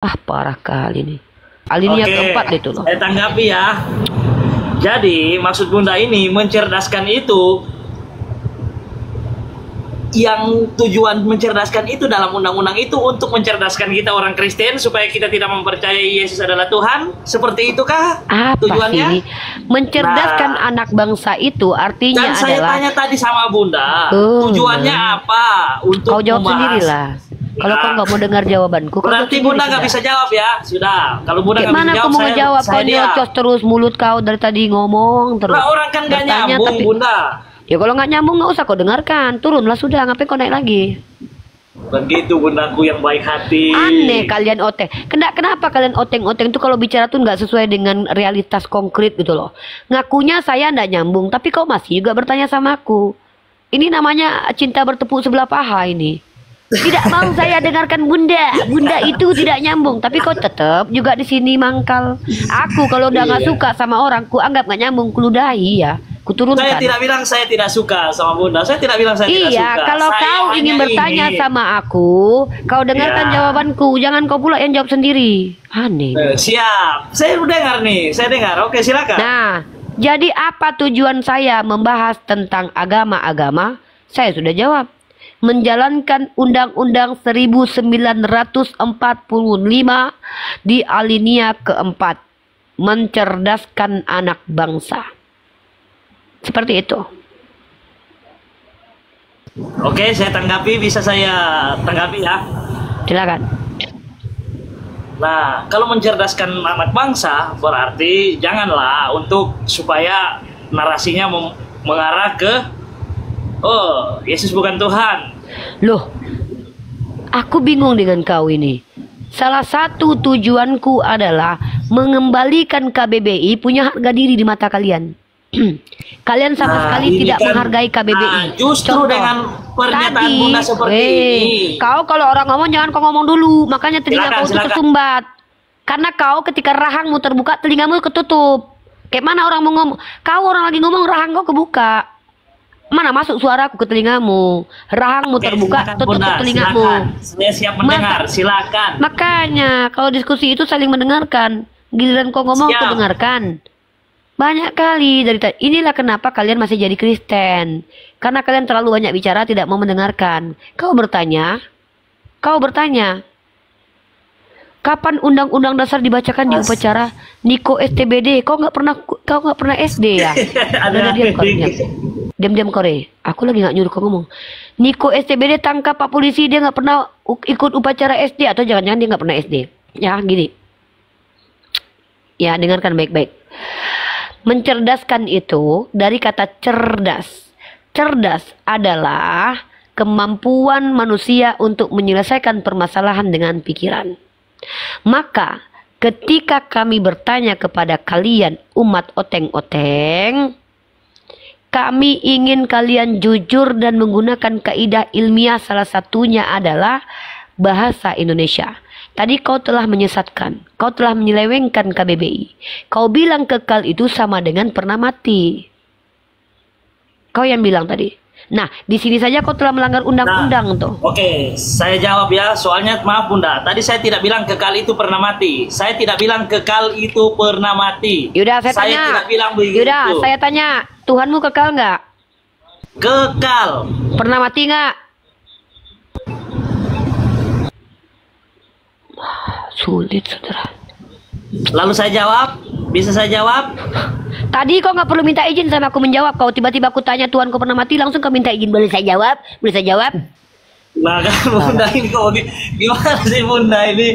Ah, parah kali nih. Alinea keempat itu loh. Saya tanggapi ya. Jadi maksud Bunda ini mencerdaskan itu, yang tujuan mencerdaskan itu dalam undang-undang itu untuk mencerdaskan kita orang Kristen supaya kita tidak mempercayai Yesus adalah Tuhan. Seperti itukah Apa tujuannya? sih? Mencerdaskan anak bangsa itu artinya Dan saya adalah tanya tadi sama Bunda, tujuannya apa? Untuk kau jawab membahas. sendirilah. Kalau kau nggak mau dengar jawabanku, kau Berarti jawab Bunda sendiri nggak sudah. bisa jawab ya? Sudah. Kalau Bunda nggak bisa Gimana jawab, kau mau ngejawab? Kau saya diam. nyocos terus, mulut kau dari tadi ngomong terus. Nah, orang kan nggak Bertanya, nyambung, tapi- Bunda. Ya kalau nggak nyambung nggak usah kau dengarkan. Turunlah sudah, ngapain kau naik lagi? Begitu Bundaku yang baik hati. Aneh kalian oteng. Kenapa kalian oteng-oteng itu kalau bicara tuh nggak sesuai dengan realitas konkret gitu loh. Ngakunya saya nggak nyambung, tapi kau masih juga bertanya sama aku. Ini namanya cinta bertepuk sebelah paha ini. Tidak mau saya dengarkan Bunda. Bunda itu tidak nyambung, tapi kau tetap juga di sini mangkal. Aku kalau udah nggak suka sama orang, ku anggap nggak nyambung, ku ludahi ya. Ku turunkan. Saya tidak bilang saya tidak suka sama Bunda. Saya tidak bilang saya tidak suka. Iya, kalau Saya kau hanya ingin bertanya sama aku, kau dengarkan Ya. jawabanku. Jangan kau pula yang jawab sendiri. Aneh. Siap. Saya udah dengar nih. Saya dengar. Oke, silakan. Nah, jadi apa tujuan saya membahas tentang agama-agama? Saya sudah jawab. Menjalankan Undang-Undang 1945 di alinea keempat. Mencerdaskan anak bangsa. Seperti itu. Oke, saya tanggapi. Bisa saya tanggapi ya. Silakan. Nah, kalau mencerdaskan anak bangsa berarti janganlah untuk supaya narasinya mengarah ke Yesus bukan Tuhan. Loh, aku bingung dengan kau ini. Salah satu tujuanku adalah mengembalikan KBBI punya harga diri di mata kalian. Kalian sama sekali ini tidak kan, menghargai KBBI. justru dengan pernyataan Bunda seperti ini. Kau kalau orang ngomong jangan kau ngomong dulu. Makanya telinga kau itu Silakan. kesumbat. Karena kau ketika rahangmu terbuka, telingamu ketutup. Kayak mana orang mau ngomong? Kau orang lagi ngomong, rahang kau kebuka. Mana masuk suaraku ke telingamu? Rahangmu Oke, terbuka, silakan, tutup Bunda, telingamu. silakan. Saya siap mendengar. Silakan. Makanya kalau diskusi itu saling mendengarkan. Giliran kau ngomong, Siap. kau dengarkan. Banyak kali dari tadi. Inilah kenapa kalian masih jadi Kristen. Karena kalian terlalu banyak bicara, tidak mau mendengarkan. Kau bertanya, kapan Undang-Undang Dasar dibacakan di upacara Niko STBD? Kau nggak pernah SD ya? Udah diam kau, diam Kore. Aku lagi nggak nyuruh kau ngomong. Niko STBD tangkap Pak Polisi, dia nggak pernah ikut upacara SD, atau jangan-jangan dia nggak pernah SD? Ya gini. Ya dengarkan baik-baik. Mencerdaskan itu dari kata cerdas. Cerdas adalah kemampuan manusia untuk menyelesaikan permasalahan dengan pikiran. Maka ketika kami bertanya kepada kalian umat oteng-oteng, kami ingin kalian jujur dan menggunakan kaidah ilmiah, salah satunya adalah bahasa Indonesia. Tadi kau telah menyesatkan, kau telah menyelewengkan KBBI. Kau bilang kekal itu sama dengan pernah mati. Kau yang bilang tadi. Nah, di sini saja kau telah melanggar undang-undang tuh. Oke, saya jawab ya. Soalnya maaf Bunda, tadi saya tidak bilang kekal itu pernah mati. Saya tidak bilang kekal itu pernah mati. Yaudah, saya tanya. tidak bilang begitu. Yaudah, saya tanya. Tuhanmu kekal nggak? Kekal. Pernah mati nggak? Sulit, saudara. Lalu saya jawab, bisa saya jawab? Tadi kau nggak perlu minta izin sama aku menjawab. Kau tiba-tiba aku tanya Tuhan kau pernah mati, langsung kau minta izin. Boleh saya jawab? Boleh saya jawab? Nah kan Bunda ini kok gimana sih Bunda ini?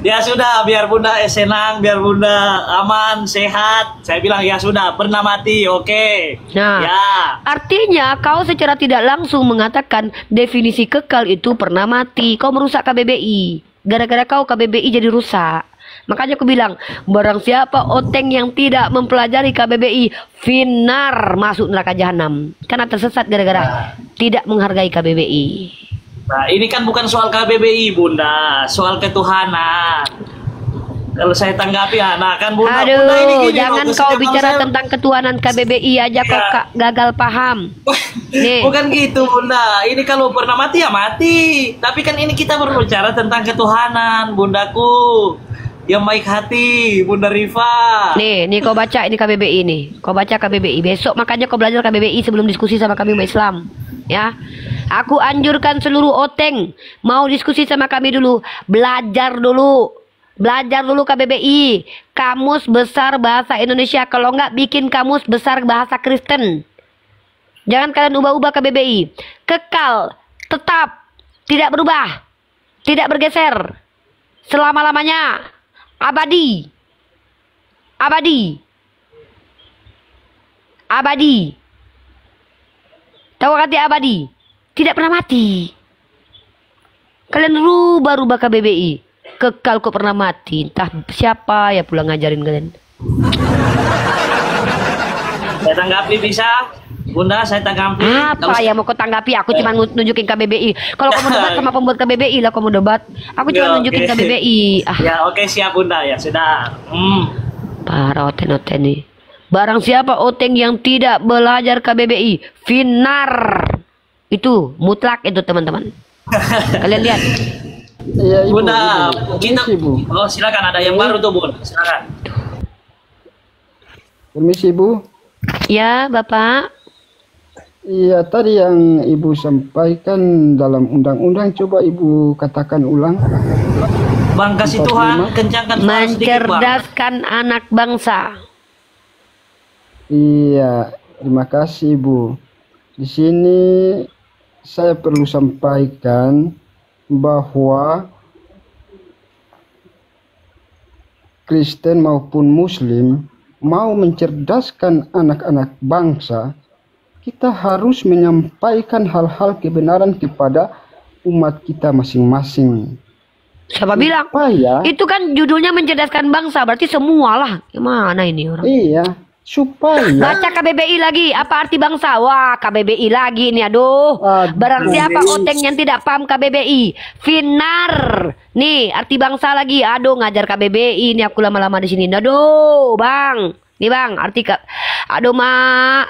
Ya sudah, biar Bunda senang, biar Bunda aman, sehat. Saya bilang ya sudah, pernah mati, oke. Nah, Ya. artinya kau secara tidak langsung mengatakan definisi kekal itu pernah mati. Kau merusak KBBI. Gara-gara kau KBBI jadi rusak. Makanya aku bilang, barang siapa oteng yang tidak mempelajari KBBI, finar, masuk neraka jahanam. Karena tersesat gara-gara tidak menghargai KBBI. Nah, ini kan bukan soal KBBI, Bunda, soal ketuhanan. Kalau saya tanggapi ya, nah kan Bunda, Aduh, Bunda ini gini, jangan loh, kau kesenjangan bicara saya- tentang ketuhanan KBBI aja kok Ya. gagal paham. Nih. Bukan gitu Bunda, ini kalau pernah mati ya mati. Tapi kan ini kita berbicara tentang ketuhanan, Bundaku. Yang baik hati, Bunda Rifa. Nih kau baca ini KBBI nih. Kau baca KBBI. Besok makanya kau belajar KBBI sebelum diskusi sama kami umat Islam. Ya. Aku anjurkan seluruh oteng mau diskusi sama kami dulu. Belajar dulu. Belajar dulu KBBI. Kamus Besar Bahasa Indonesia. Kalau enggak bikin Kamus Besar Bahasa Kristen. Jangan kalian ubah-ubah KBBI. Kekal, tetap, tidak berubah, tidak bergeser. Selama-lamanya. Abadi. Abadi. Abadi. Tahu arti abadi? Tidak pernah mati. Kalian rubah-rubah KBBI. Kekal kok pernah mati. Entah siapa ya pulang ngajarin kalian. Saya tanggapi bisa, Bunda, saya tanggapi. Apa yang mau kau tanggapi? Aku cuma nunjukin KBBI. Kalau kamu debat sama pembuat KBBI lah kamu debat. Aku cuma Ya, nunjukin oke. KBBI. Ya oke siap Bunda, ya sudah. Para oten-oten nih. Barang siapa oteng yang tidak belajar KBBI, finar. Itu mutlak itu teman-teman. Kalian lihat. Iya, Ibu. Bunda, Ibu. kita. Permisi, Ibu. Oh silakan, ada yang baru tuh Bun, silakan. Permisi, Ibu. Ya, Bapak. Iya, tadi yang Ibu sampaikan dalam undang-undang, coba Ibu katakan ulang. Bang kasih Tuhan, kencangkan suara sedikit Bang. Mencerdaskan anak bangsa. Iya, terima kasih, Ibu. Di sini saya perlu sampaikan bahwa Kristen maupun Muslim mau mencerdaskan anak-anak bangsa, kita harus menyampaikan hal-hal kebenaran kepada umat kita masing-masing. Siapa bilang? Supaya, Itu kan judulnya mencerdaskan bangsa, berarti semualah. Gimana ini orang? iya, supaya Baca KBBI lagi, apa arti bangsa? Wah, KBBI lagi nih, aduh. Aduh. Barang siapa oteng yang tidak paham KBBI, finar. Nih, arti bangsa lagi. Aduh, ngajar KBBI nih aku lama-lama di sini. Aduh, Bang. Nih, Bang, arti aduh,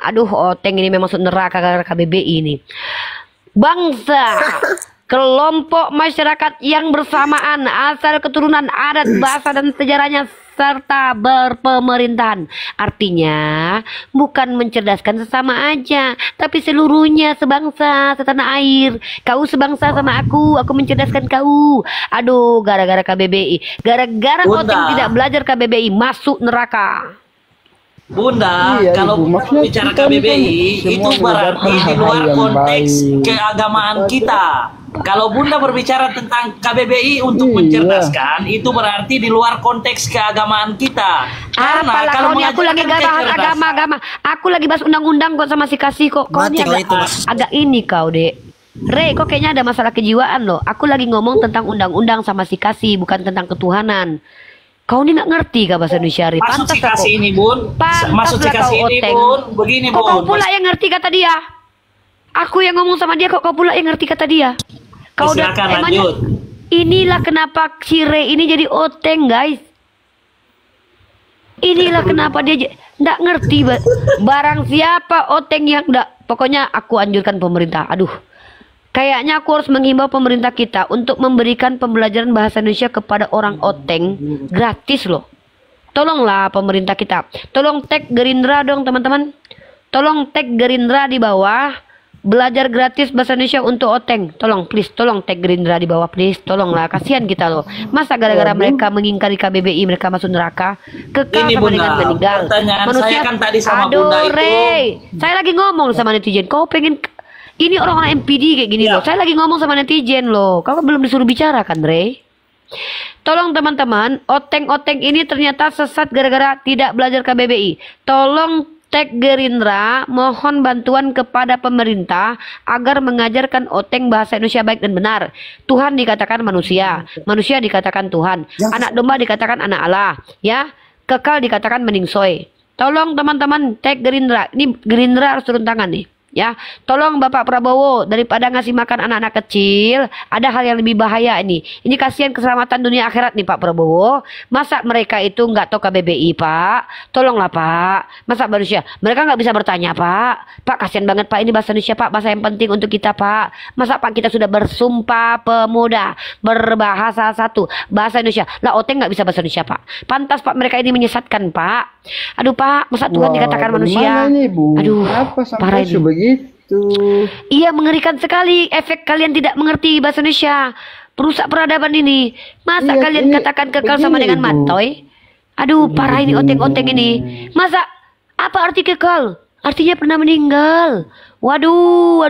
aduh, oteng ini memang masuk neraka gara-gara KBBI nih. Bangsa. Kelompok masyarakat yang bersamaan, asal keturunan, adat, bahasa, dan sejarahnya serta berpemerintahan. Artinya bukan mencerdaskan sesama aja, tapi seluruhnya sebangsa, setanah air. Kau sebangsa sama aku mencerdaskan kau. Aduh, gara-gara KBBI, gara-gara Bunda. oteng tidak belajar KBBI, masuk neraka. Bunda, Iya, kalau Ibu. Maksudnya bicara kita ini kan KBBI semua itu berarti menyebarkan di luar hal-hal yang konteks baik. keagamaan kita. Kalau Bunda berbicara tentang KBBI untuk Iya. mencerdaskan, itu berarti di luar konteks keagamaan kita. Apalah kau nih, aku lagi gak bahas agama. Aku lagi bahas undang-undang kok sama si kasih kok. Kau Mati ini kalau agak, itu, Mas. agak ini kau dek. Rey, kok kayaknya ada masalah kejiwaan loh. Aku lagi ngomong tentang undang-undang sama si kasih, bukan tentang ketuhanan. Kau ini nggak ngerti kah bahasa Indonesia? Ri? Maksud si lah kasih kau. ini Bun, maksud si Pantaslah kasih kau ini oteng. Bun, begini Kok kau Bun. pula yang ngerti kata dia? Aku yang ngomong sama dia, kok kau pula yang ngerti kata dia? Kau Silakan emangnya lanjut. inilah kenapa si Rey ini jadi oteng, guys. Inilah kenapa dia nggak ngerti. Barang siapa oteng yang nggak, pokoknya aku anjurkan pemerintah. Aduh, kayaknya aku harus menghimbau pemerintah kita untuk memberikan pembelajaran bahasa Indonesia kepada orang oteng gratis loh. Tolonglah pemerintah kita. Tolong tag Gerindra dong teman-teman. Tolong tag Gerindra di bawah. Belajar gratis bahasa Indonesia untuk oteng. Tolong please, tolong tag Gerindra di bawah please. Tolonglah, kasihan kita loh. Masa gara-gara mereka mengingkari KBBI mereka masuk neraka? Kekal Ini, sama Bunda, dengan meninggal. pertanyaan saya kan tadi sama aduh, Bunda itu. Rey, saya lagi ngomong sama netizen. Kau pengen ini orang-orang MPD kayak gini Ya. loh. Saya lagi ngomong sama netizen loh. Kau belum disuruh bicara kan, Rey? Tolong teman-teman, oteng-oteng ini ternyata sesat gara-gara tidak belajar KBBI. Tolong tag Gerindra, mohon bantuan kepada pemerintah agar mengajarkan oteng bahasa Indonesia baik dan benar. Tuhan dikatakan manusia, manusia dikatakan Tuhan, anak domba dikatakan anak Allah, ya. Kekal dikatakan meningsoy. Tolong teman-teman tag Gerindra. Ini Gerindra harus turun tangan nih. Ya, tolong Bapak Prabowo, daripada ngasih makan anak-anak kecil, ada hal yang lebih bahaya ini. Ini kasihan keselamatan dunia akhirat nih Pak Prabowo. Masa mereka itu nggak tahu KBBI Pak? Tolonglah Pak. Masa manusia? Mereka nggak bisa bertanya Pak. Pak kasihan banget Pak, ini bahasa Indonesia Pak, bahasa yang penting untuk kita Pak. Masa Pak kita sudah bersumpah pemuda berbahasa satu, bahasa Indonesia. Lah Oteng nggak bisa bahasa Indonesia Pak. Pantas Pak mereka ini menyesatkan Pak. Aduh Pak, masa Tuhan dikatakan manusia? Ini, Bu? Aduh, apa parah sampai ini. begitu? Iya mengerikan sekali efek kalian tidak mengerti bahasa Indonesia. Perusak peradaban ini. Masa Iya, kalian ini katakan kekal sama begini, dengan Bu. matoy? Aduh parah ini Oteng-Oteng ini. Masa apa arti kekal? Artinya pernah meninggal. Waduh.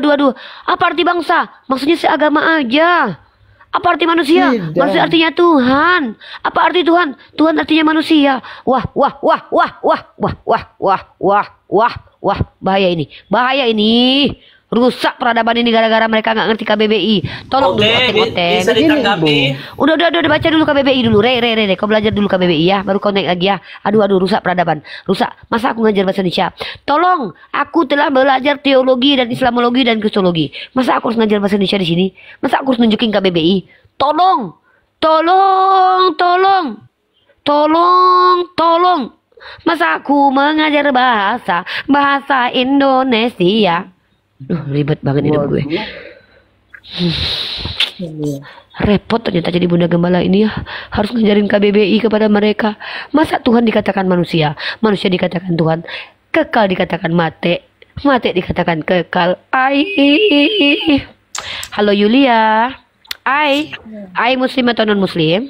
Apa arti bangsa? Maksudnya seagama aja. Apa arti manusia? Tidak. Maksud artinya Tuhan. Apa arti Tuhan? Tuhan artinya manusia. Wah. Bahaya ini. Rusak peradaban ini gara-gara mereka nggak ngerti KBBI. Tolong dulu Oteng-Oteng. bisa ditanggapi. Udah baca dulu KBBI dulu. Re. Kau belajar dulu KBBI ya, baru kau naik lagi ya. Aduh, rusak peradaban. Rusak. Masa aku ngajar bahasa Indonesia? Tolong, aku telah belajar teologi dan Islamologi dan Kristologi. Masa aku harus ngajar bahasa Indonesia di sini? Masa aku harus nunjukin KBBI? Tolong. Masa aku mengajar bahasa Indonesia? Ribet banget hidup gue. Repot ternyata jadi bunda gembala ini ya. Harus ngajarin KBBI kepada mereka. Masa Tuhan dikatakan manusia, manusia dikatakan Tuhan, kekal dikatakan mate dikatakan kekal. Halo Yulia. Muslim atau non muslim?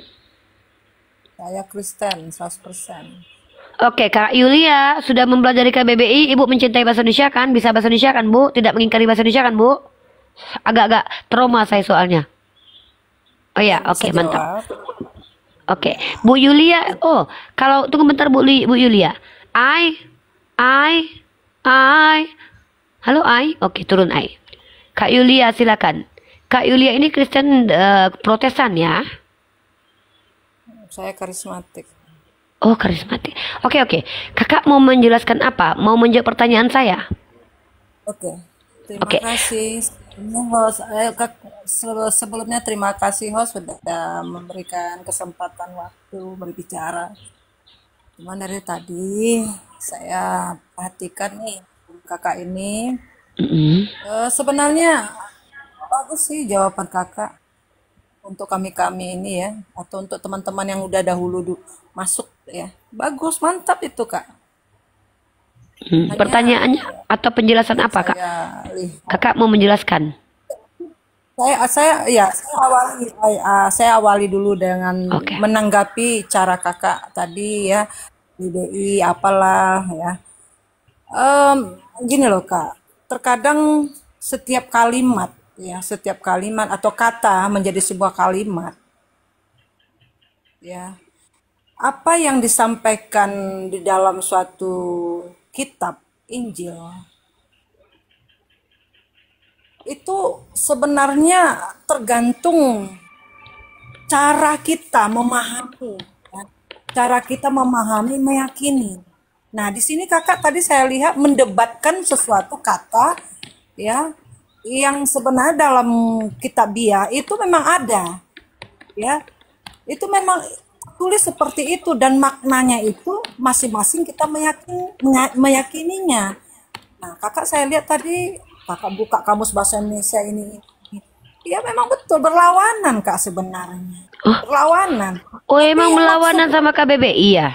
Saya Kristen 100%. Oke, Kak Yulia sudah mempelajari KBBI, Ibu mencintai bahasa Indonesia kan? Bisa bahasa Indonesia kan, Bu? Tidak mengingkari bahasa Indonesia kan, Bu? Agak-agak trauma saya soalnya. Oh ya, oke, mantap. Oke, Bu Yulia. Oh, kalau tunggu bentar Bu Yulia. Halo, Oke, turun Kak Yulia silakan. Kak Yulia ini Kristen Protestan ya? Saya karismatik. Oh, karismatik. Oke. Kakak mau menjelaskan apa? Mau menjawab pertanyaan saya? Oke. Terima kasih. Sebelumnya terima kasih host sudah memberikan kesempatan waktu berbicara. Cuman dari tadi saya perhatikan nih kakak ini. Sebenarnya bagus sih jawaban kakak untuk kami ini ya, atau untuk teman-teman yang udah dahulu masuk ya, bagus, mantap itu kak. Pertanyaannya atau penjelasan apa kak? Kakak mau menjelaskan? Saya awali dulu dengan menanggapi cara kakak tadi ya, BDI apalah ya. Gini loh kak, terkadang setiap kalimat atau kata menjadi sebuah kalimat ya, apa yang disampaikan di dalam suatu kitab Injil itu sebenarnya tergantung cara kita memahami ya. Cara kita memahami, meyakini. Nah di sini kakak tadi saya lihat mendebatkan sesuatu kata ya yang sebenarnya dalam kitabiah itu memang ada ya, itu memang tulis seperti itu dan maknanya itu masing-masing kita meyakininya. Nah kakak saya lihat tadi kakak buka kamus bahasa Indonesia ini ya, memang betul berlawanan kak sebenarnya. Berlawanan. Oh emang berlawanan sama KBBI ya?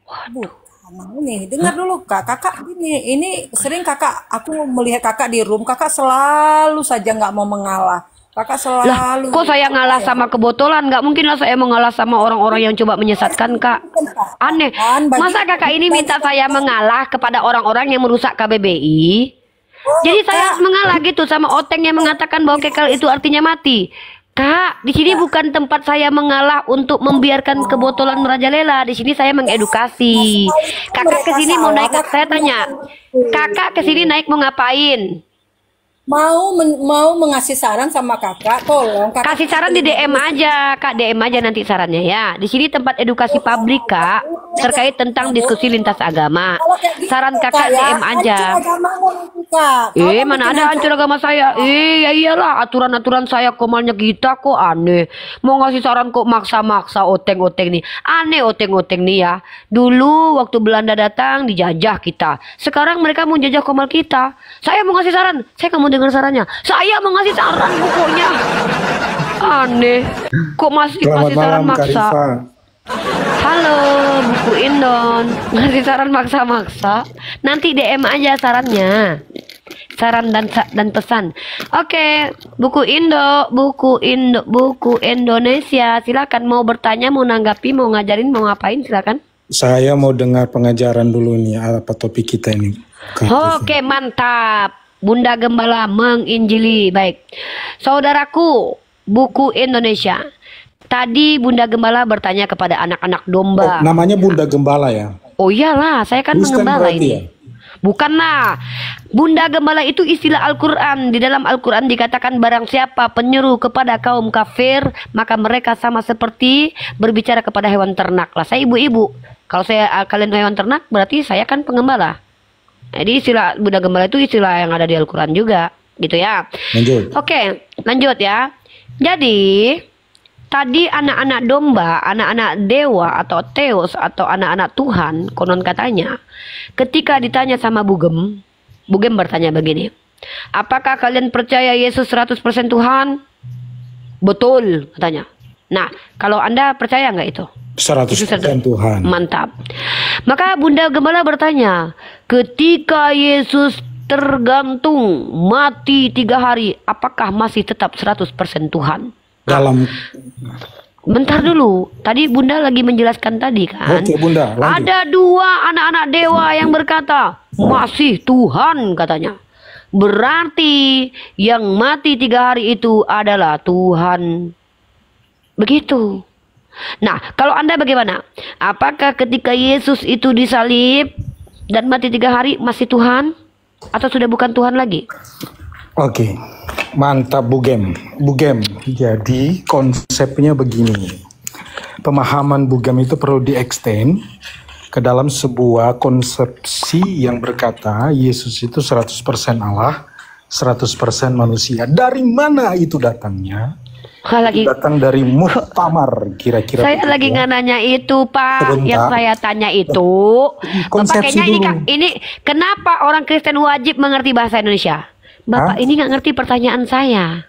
Waduh. Nah ini dengar dulu kak, kakak ini sering kakak, aku melihat kakak di room, kakak selalu saja nggak mau mengalah, kakak selalu. Lah, kok saya ngalah sama kebotolan? Nggak mungkin lah saya mau ngalah sama orang-orang yang coba menyesatkan kak. Aneh, masa kakak ini minta saya mengalah kepada orang-orang yang merusak KBBI? Jadi saya harus mengalah gitu sama Oteng yang mengatakan bahwa kekal itu artinya mati. Kak, di sini bukan tempat saya mengalah untuk membiarkan kebotolan merajalela. Di sini saya mengedukasi. Kakak ke sini mau naik, saya tanya. Kakak ke sini naik mau ngapain? Mau mengasih saran sama kakak, tolong. Kakak kasih saran di DM aja, Kak. DM aja nanti sarannya ya. Di sini tempat edukasi publik, Kak, terkait tentang diskusi lintas agama. Saran kakak DM aja. Kak. Kau kan Mana bikin ada hancur hancur. agama saya? Ya iyalah, aturan-aturan saya komalnya kita kok aneh. Mau ngasih saran kok maksa-maksa oteng-oteng nih. Aneh oteng-oteng nih ya. Dulu waktu Belanda datang dijajah kita. Sekarang mereka mau jajah komal kita. Saya mau ngasih saran, saya nggak mau dengar sarannya. Saya mau ngasih saran pokoknya. Aneh. Kok masih Selamat ngasih saran malam, Kak maksa? Rifa. Halo, buku Indon. Ngasih saran maksa-maksa. Nanti DM aja sarannya. Saran dan pesan. Oke, buku Indonesia. Silakan mau bertanya, mau nanggapi, mau ngajarin, mau ngapain silakan. Saya mau dengar pengajaran dulu nih, apa topik kita ini, Kak Rifa. Oke, mantap. Bunda Gembala menginjili. Baik. Saudaraku, buku Indonesia. Tadi Bunda Gembala bertanya kepada anak-anak domba. Namanya Bunda Gembala ya? Oh iyalah, saya kan Kristen mengembala berarti ini. ya? Bukanlah. Bunda Gembala itu istilah Al-Quran. Di dalam Al-Quran dikatakan barang siapa penyeru kepada kaum kafir, maka mereka sama seperti berbicara kepada hewan ternak. Lah saya ibu-ibu. Kalau kalian hewan ternak, berarti saya kan pengembala. Jadi istilah Bunda Gembala itu istilah yang ada di Al-Quran juga. Gitu ya. Lanjut. Oke, lanjut ya. Jadi tadi anak-anak domba, anak-anak dewa atau Theos atau anak-anak Tuhan, konon katanya, ketika ditanya sama Bugem bertanya begini, apakah kalian percaya Yesus 100% Tuhan? Betul, katanya. Nah, kalau Anda percaya nggak itu? 100% Tuhan. Mantap. Maka Bunda Gembala bertanya, ketika Yesus tergantung mati 3 hari, apakah masih tetap 100% Tuhan? Dalam Bentar dulu, tadi Bunda lagi menjelaskan tadi kan. Oke, Bunda, lanjut. Ada 2 anak-anak dewa yang berkata, masih Tuhan katanya. Berarti yang mati 3 hari itu adalah Tuhan. Begitu. Nah, kalau Anda bagaimana? Apakah ketika Yesus itu disalib dan mati 3 hari masih Tuhan? Atau sudah bukan Tuhan lagi? Oke, mantap Bugem. Jadi konsepnya begini. Pemahaman Bugem itu perlu diextend ke dalam sebuah konsepsi yang berkata Yesus itu 100% Allah, 100% manusia. Dari mana itu datangnya? Lagi Datang dari muktamar kira-kira. saya lagi nggak nanya itu Pak. Sebentar. Yang saya tanya itu Konsepsi Bapaknya ini dulu. Kak, ini kenapa orang Kristen wajib mengerti bahasa Indonesia? Bapak ini nggak ngerti pertanyaan saya.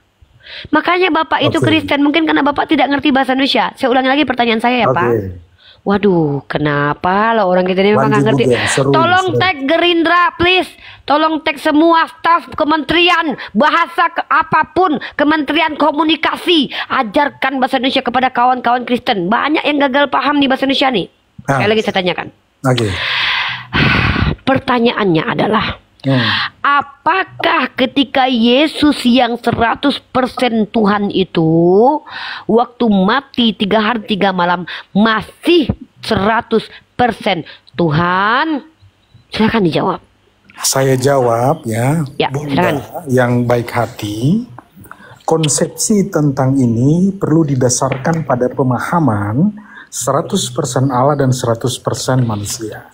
Makanya Bapak itu Oke. Kristen, mungkin karena Bapak tidak ngerti bahasa Indonesia. Saya ulangi lagi pertanyaan saya ya Pak. Oke. Waduh, kenapa lo orang Kristen ini memang nggak Lanjut, ngerti? Bugem. Seru, Tolong seru. tag Gerindra please. Tolong tag semua staf kementerian bahasa apapun, kementerian komunikasi, ajarkan bahasa Indonesia kepada kawan-kawan Kristen. Banyak yang gagal paham di bahasa Indonesia nih. Sekali lagi saya tanyakan. Oke. Pertanyaannya adalah, apakah ketika Yesus yang 100% Tuhan itu waktu mati 3 hari 3 malam masih 100% Tuhan? Silakan dijawab. Saya jawab ya, Ya, Bunda silakan. yang baik hati. Konsepsi tentang ini perlu didasarkan pada pemahaman 100% Allah dan 100% manusia.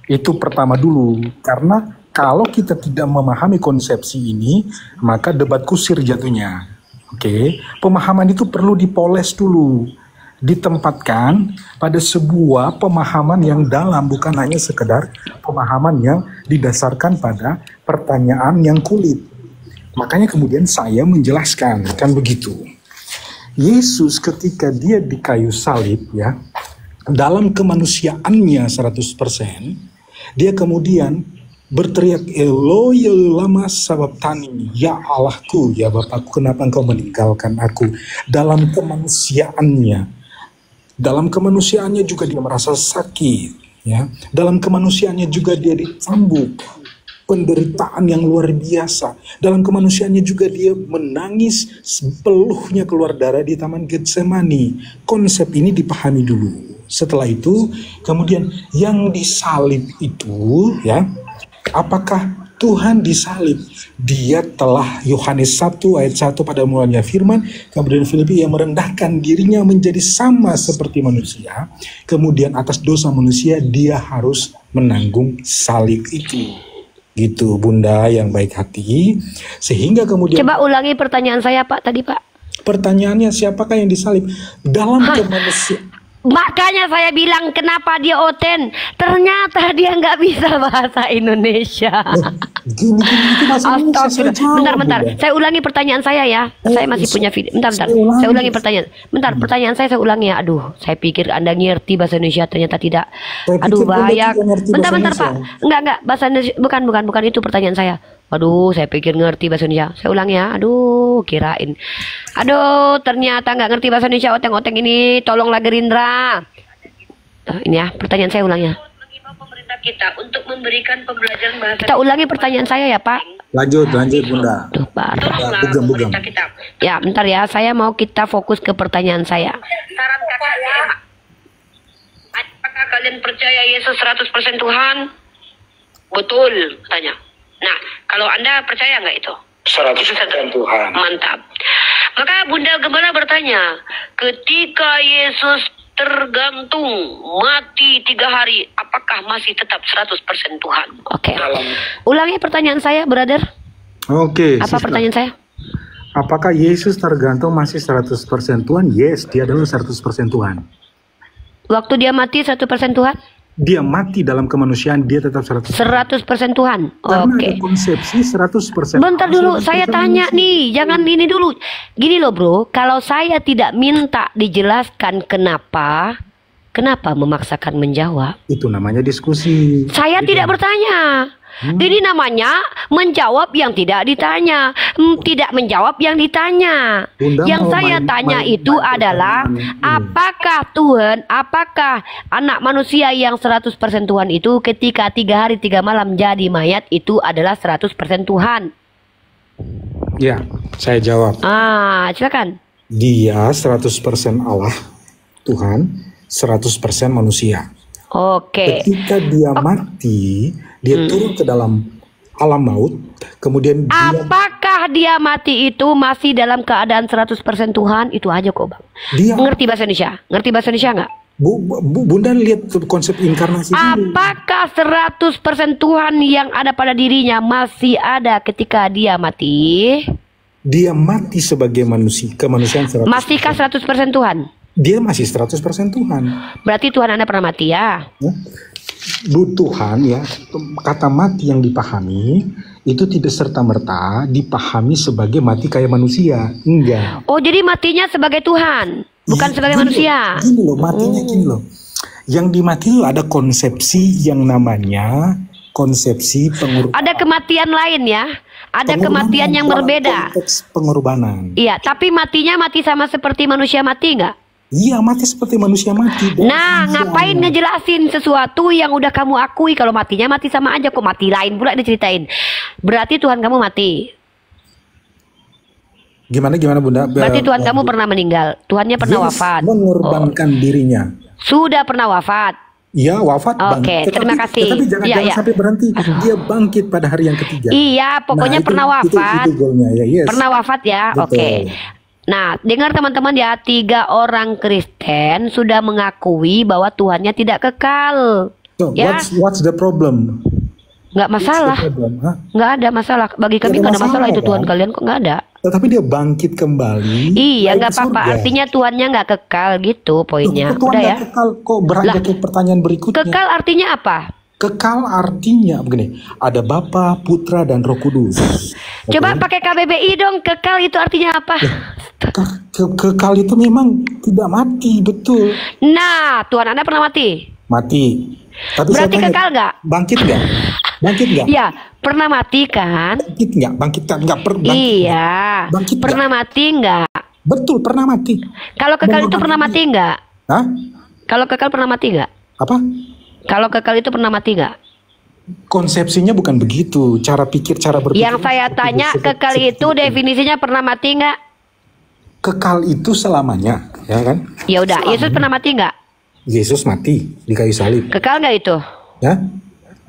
Itu pertama dulu, karena kalau kita tidak memahami konsepsi ini, maka debat kusir jatuhnya. Oke, pemahaman itu perlu dipoles dulu, ditempatkan pada sebuah pemahaman yang dalam, bukan hanya sekedar pemahaman yang didasarkan pada pertanyaan yang kulit. Makanya kemudian saya menjelaskan, kan begitu. Yesus ketika dia di kayu salib ya, dalam kemanusiaannya 100%, dia kemudian berteriak Eloi lama sabachthani, ya Allahku, ya Bapakku, kenapa engkau meninggalkan aku? Dalam kemanusiaannya juga dia merasa sakit, ya. Dalam kemanusiaannya juga dia dicambuk, penderitaan yang luar biasa. Dalam kemanusiaannya juga dia menangis, peluhnya keluar darah di Taman Getsemani. Konsep ini dipahami dulu. Setelah itu, kemudian yang disalib itu, ya, apakah Tuhan disalib? Dia telah, Yohanes 1 ayat 1 pada mulanya firman, kemudian Filipi yang merendahkan dirinya menjadi sama seperti manusia, kemudian atas dosa manusia dia harus menanggung salib itu. gitu Bunda yang baik hati, sehingga kemudian Coba ulangi pertanyaan saya Pak tadi Pak. pertanyaannya siapakah yang disalib dalam kemanusiaan. Makanya saya bilang kenapa dia Oten. Ternyata dia nggak bisa bahasa Indonesia. Gini itu bahasa Indonesia, saya jawab, Bentar. Bunda. Saya ulangi pertanyaan saya ya. Saya masih punya video. Bentar. saya ulangi. Saya ulangi pertanyaan. Bentar, pertanyaan saya ulangi ya. Aduh, saya pikir Anda ngerti bahasa Indonesia, ternyata tidak. Saya Aduh, pikir Bunda bahaya. juga ngerti Bentar, bahasa Pak. Indonesia. Enggak, bahasa Indonesia. Bukan itu pertanyaan saya. Aduh, saya pikir ngerti bahasa Indonesia. Saya ulang ya. Aduh, kirain. Aduh, ternyata nggak ngerti bahasa Indonesia. Oteng-oteng ini, tolonglah Gerindra. Ini ya, pertanyaan saya ulangnya. Mengimbau pemerintah kita untuk memberikan pembelajaran bahasa. Kita ulangi pertanyaan saya ya, Pak. Lanjut Bunda. Tuh, Pak. Ya, bugam. Ya, bentar ya. Saya mau kita fokus ke pertanyaan saya. Saran kakak ya. Apakah kalian percaya Yesus 100% Tuhan? Betul, tanya. Nah, kalau Anda percaya nggak itu? 100% Tuhan. Mantap. Maka Bunda Gembala bertanya, ketika Yesus tergantung mati 3 hari, apakah masih tetap 100% Tuhan? Oke. Ulangi pertanyaan saya, brother. Oke. Apa pertanyaan saya? Apakah Yesus tergantung masih 100% Tuhan? Yes, dia adalah 100% Tuhan. Waktu dia mati 100% Tuhan? Dia mati dalam kemanusiaan, dia tetap 100%. 100% Tuhan. Karena Oke. ada konsepsi 100%. Bentar dulu, 100% saya tanya manusia. nih, jangan ini dulu. Gini loh bro, kalau saya tidak minta dijelaskan kenapa memaksakan menjawab? Itu namanya diskusi. Saya tidak bertanya. Ini namanya menjawab yang tidak ditanya, tidak menjawab yang ditanya. Bunda Yang mau saya tanya itu adalah apakah anak manusia yang 100% Tuhan itu ketika 3 hari 3 malam jadi mayat itu adalah 100% Tuhan? Ya, saya jawab. Silakan. Dia 100% Allah, Tuhan, 100% manusia. Oke. Ketika dia mati, dia turun ke dalam alam maut, kemudian Apakah dia mati itu masih dalam keadaan 100% Tuhan? Itu aja kok bang. dia Ngerti bahasa Indonesia? Ngerti bahasa Indonesia nggak? Bunda lihat konsep inkarnasi dulu. Apakah 100% Tuhan yang ada pada dirinya masih ada ketika dia mati? Dia mati sebagai manusia, kemanusiaan 100%. Masihkah 100% Tuhan? Dia masih 100% Tuhan. Berarti Tuhan Anda pernah mati ya? Ya. Tuhan ya, kata mati yang dipahami itu tidak serta-merta dipahami sebagai mati kayak manusia. Enggak. Oh jadi matinya sebagai Tuhan, bukan Iya, sebagai gini manusia. loh, gini loh, matinya gini loh. Yang dimati itu ada konsepsi yang namanya konsepsi pengorbanan. Ada kematian lain ya? Ada kematian yang dalam berbeda. konteks pengorbanan. Iya, tapi matinya mati sama seperti manusia mati nggak? Iya, mati seperti manusia mati. Nah, ngapain ngejelasin sesuatu yang udah kamu akui? Kalau matinya mati sama aja, kok mati lain pula diceritain. Berarti Tuhan kamu mati. Gimana Bunda? Berarti Tuhan kamu pernah meninggal. Tuhannya pernah wafat. Mengorbankan dirinya. Sudah pernah wafat. Iya, wafat. Oke, terima kasih. Tetapi jangan Iya. sampai berhenti. Dia bangkit pada hari yang ketiga. Iya, pokoknya Nah, pernah wafat. Itu goalnya ya. Yes. Pernah wafat ya. Betul. Oke. Nah, dengar teman-teman ya, 3 orang Kristen sudah mengakui bahwa Tuhannya tidak kekal. So, Ya. what's the problem? Nggak masalah. What's the problem? Hah? Nggak ada masalah. Bagi kami Nggak ada nggak ada masalah masalah, itu Tuhan kan? kalian kok nggak ada. Tetapi dia bangkit kembali. Iya, naik nggak ke apa-apa. surga. Artinya Tuhannya nggak kekal gitu poinnya. Loh, Tuhan Udah ya. nggak kekal, kok beranjak ke pertanyaan berikutnya. Kekal artinya apa? Kekal artinya begini, ada Bapa, Putra, dan Roh Kudus. Coba Oke? pakai KBBI dong. Kekal itu artinya apa? Kekal itu memang tidak mati, betul. Nah, Tuhan Anda pernah mati? Mati. Tapi saya Berarti tanya, kekal nggak? Bangkit nggak? Bangkit nggak? Iya, pernah mati kan? Bangkit nggak? Bangkit nggak? Iya. Bangkit nggak? Pernah mati nggak? Betul, pernah mati. Kalau kekal itu pernah mati nggak? Hah? Kalau kekal pernah mati nggak? Apa? Kalau kekal itu pernah mati nggak? Konsepsinya bukan begitu. Cara pikir, cara berpikir. Yang saya tanya, kekal itu definisinya pernah mati nggak? Kekal itu selamanya, ya kan? Ya udah, Yesus pernah mati nggak? Yesus mati di kayu salib, Kekal nggak itu? ya?